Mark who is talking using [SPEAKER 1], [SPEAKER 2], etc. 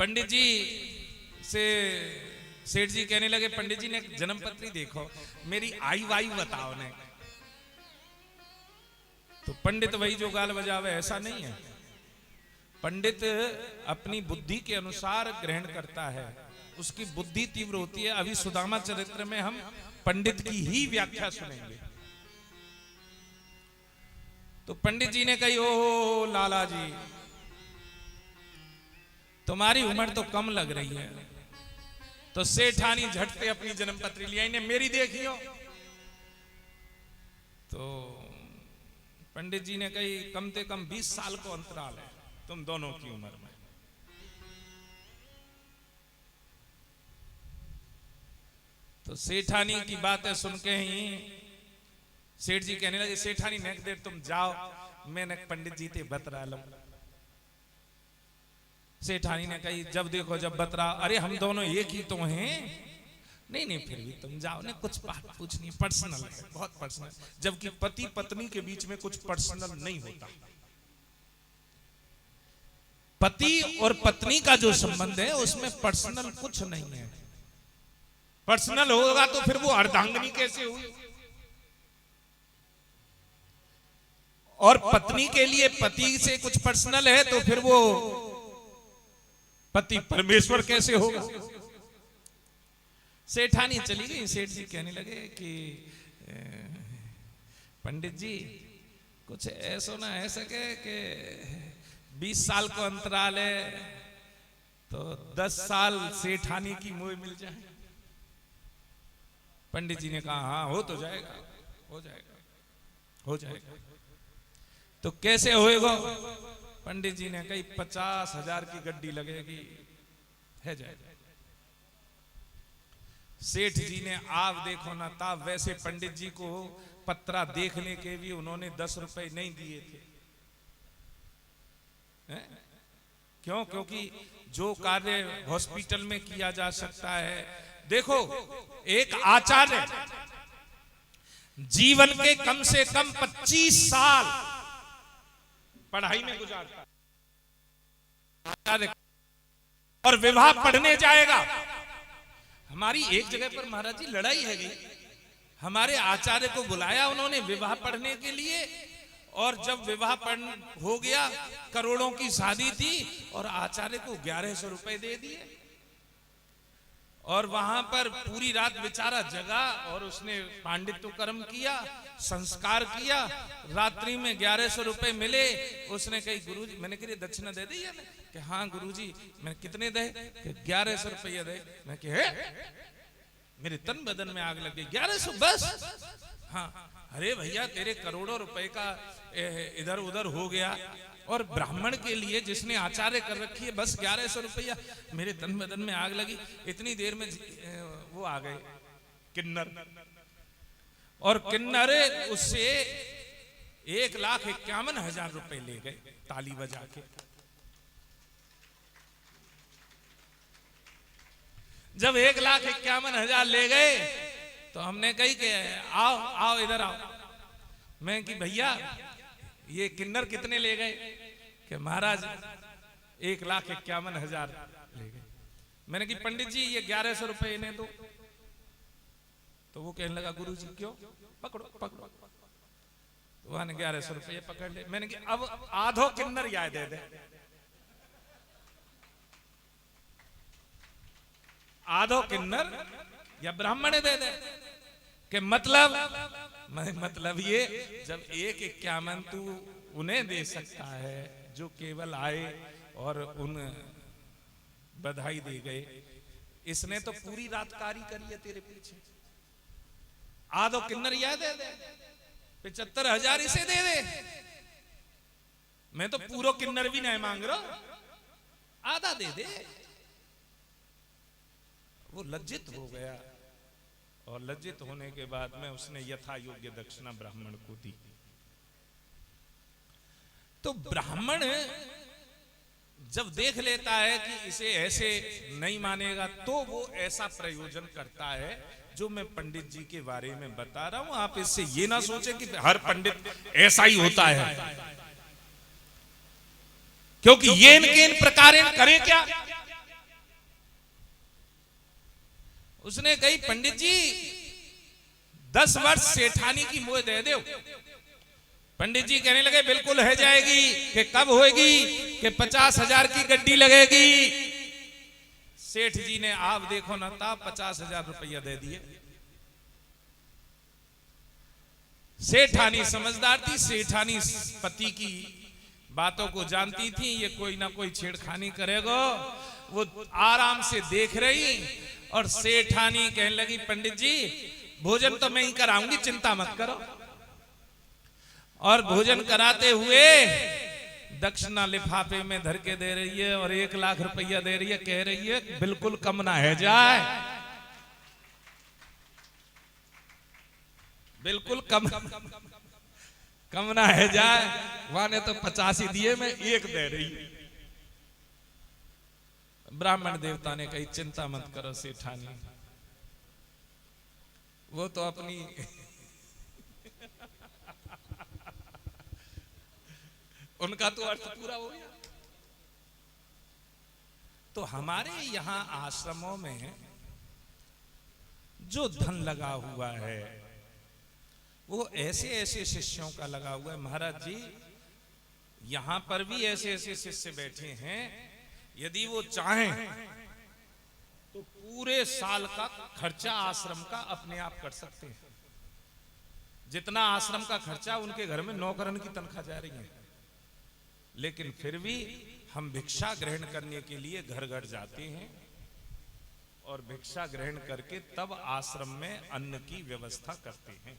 [SPEAKER 1] पंडित जी से सेठ जी कहने लगे, पंडित जी ने जन्म पत्री देखो, मेरी आयु वायु बताओ ने। तो पंडित वही जो गाल बजावे, ऐसा नहीं है। पंडित अपनी बुद्धि के अनुसार ग्रहण करता है, उसकी बुद्धि तीव्र होती है। अभी सुदामा चरित्र में हम पंडित की ही व्याख्या सुनेंगे। तो पंडित जी ने कही, ओ लाला जी, तुम्हारी उम्र तो कम लग रही है। तो सेठानी झटते अपनी जन्मपत्री लिया, इन्हें मेरी देखियो। तो पंडित जी ने कही, कम से कम 20 साल को अंतराल है तुम दोनों की उम्र में। तो सेठानी की बातें सुन के ही सेठ जी कहने लगे, सेठानी नेक देर तुम जाओ, मैं न पंडित जी ते बतरा लो। सेठानी ने कही, जब देखो जब बतरा, अरे हम दोनों एक ही तो हैं। नहीं नहीं फिर भी तुम जाओ ने, कुछ बात पूछनी, पर्सनल है, बहुत पर्सनल। जबकि पति पत्नी के बीच में कुछ पर्सनल नहीं होता। पति और पत्नी का जो संबंध है उसमें पर्सनल कुछ नहीं है। पर्सनल होगा तो फिर वो अर्धांगिनी कैसे हुई? और पत्नी के लिए पति से कुछ पर्सनल है तो फिर वो पति परमेश्वर कैसे होगा? सेठानी चली गई। सेठ जी कहने लगे कि पंडित जी कुछ ऐसा ना ऐसा कि 20 साल को अंतराल है तो 10 साल सेठानी की मोह मिल जाए। पंडित जी ने कहा, हाँ हो तो जाएगा, हो जाएगा, हो जाएगा। तो कैसे होएगा? पंडित जी ने कही, 50,000 की गड्डी लगेगी, है जाएगा। सेठ जी ने आप देखो ना ताब, वैसे पंडित जी को पत्रा देखने के भी उन्होंने 10 रुपए नहीं दिए थे। क्यों? क्योंकि जो कार्य हॉस्पिटल में किया जा सकता है, देखो एक आचार्य जीवन के कम से कम 25 साल पढ़ाई में गुजारता है और विवाह पढ़ने जाएगा। हमारी एक जगह पर महाराज जी लड़ाई है गई, हमारे आचार्य को बुलाया उन्होंने विवाह पढ़ने के लिए, और जब विवाह हो गया, करोड़ों की शादी थी और आचार्य को 1100 रुपए दे दिए। और वहां पर पूरी रात बेचारा जगा और उसने पांडित्य कर्म किया, संस्कार किया। रात्रि में 1100 रुपए मिले। उसने कही, गुरुजी, मैंने कही दक्षिणा दे दी है ना? कि हाँ गुरुजी। मैं कितने दे? कि 1100 रुपया दे। मैं कहे मेरे तन बदन में आग लग गई। 1100 बस? हाँ। अरे भैया तेरे करोड़ों रुपए का इधर उधर हो गया, और ब्राह्मण के लिए जिसने आचार्य कर रखी है बस 1100 रुपया। मेरे तन बदन में आग लगी। इतनी देर में वो आ गए किन्नर, और किन्नर उससे 1,51,000 रुपए ले गए ताली बजा के। जब 1,51,000 ले गए तो हमने कही कि आओ आओ इधर आओ। मैं कि भैया ये किन्नर कितने ले गए? कि महाराज 1,51,000 ले गए। मैंने कि पंडित जी ये 1100 रुपए इन्हें दो। तो वो कहने लगा, गुरु जी क्यों? पकड़ो पकड़ो। तो वहां 1100 रुपये पकड़ ले। मैंने कि अब आधो किन्नर याद दे दे, आधो किन्नर या ब्राह्मण दे दे। कि मतलब ये जब 1,51 तू उन्हें दे सकता है जो केवल आए और उन बधाई दे गए, इसने तो पूरी रात कारी करी है तेरे पीछे। आधो किन्नर यह दे दे, 75,000 इसे दे दे। मैं तो पूरा किन्नर भी नहीं मांग रहा, आधा दे दे। वो लज्जित हो गया, और लज्जित होने के बाद में उसने यथा योग्य दक्षिणा ब्राह्मण को दी। तो ब्राह्मण जब देख लेता है कि इसे ऐसे नहीं मानेगा, तो वो ऐसा प्रयोजन करता है जो मैं पंडित जी के बारे में बता रहा हूं। आप इससे ये ना सोचें कि हर पंडित ऐसा ही होता है, क्योंकि ये इन प्रकार करे क्या उसने कही पंडित जी 10 वर्ष सेठानी की मोह दे दो। पंडित जी कहने लगे बिल्कुल है जाएगी। कि कब होएगी? कि 50,000 की गड्डी लगेगी। सेठ जी ने आप देखो ना था 50,000 रुपया दे दिए। सेठानी समझदार थी, सेठानी पति की बातों को जानती थी, ये कोई ना कोई छेड़खानी करेगा। वो आराम से देख रही और सेठानी कहने लगी पंडित जी भोजन तो मैं ही कराऊंगी, चिंता मत करो। और भोजन कराते हुए दक्षिणा लिफाफे में धर के दे रही है और 1 लाख रुपया दे रही है। कह रही है बिल्कुल कम ना है जाए, बिल्कुल कम ना है जाए। वहां ने तो 50 ही दिए, मैं 1 दे रही। ब्राह्मण देवता ने कही चिंता मत करो सेठानी, वो तो अपनी उनका तो अर्थ पूरा हो गया। तो हमारे यहां आश्रमों में जो धन लगा हुआ है वो ऐसे ऐसे शिष्यों का लगा हुआ है। महाराज जी यहां पर भी ऐसे ऐसे शिष्य बैठे हैं, यदि वो चाहें तो पूरे साल का खर्चा आश्रम का अपने आप कर सकते हैं। जितना आश्रम का खर्चा उनके घर में नौकरन की तनख्वाह जा रही है, लेकिन फिर भी हम भिक्षा ग्रहण करने के लिए घर घर जाते हैं और भिक्षा ग्रहण करके तब आश्रम में अन्न की व्यवस्था करते हैं।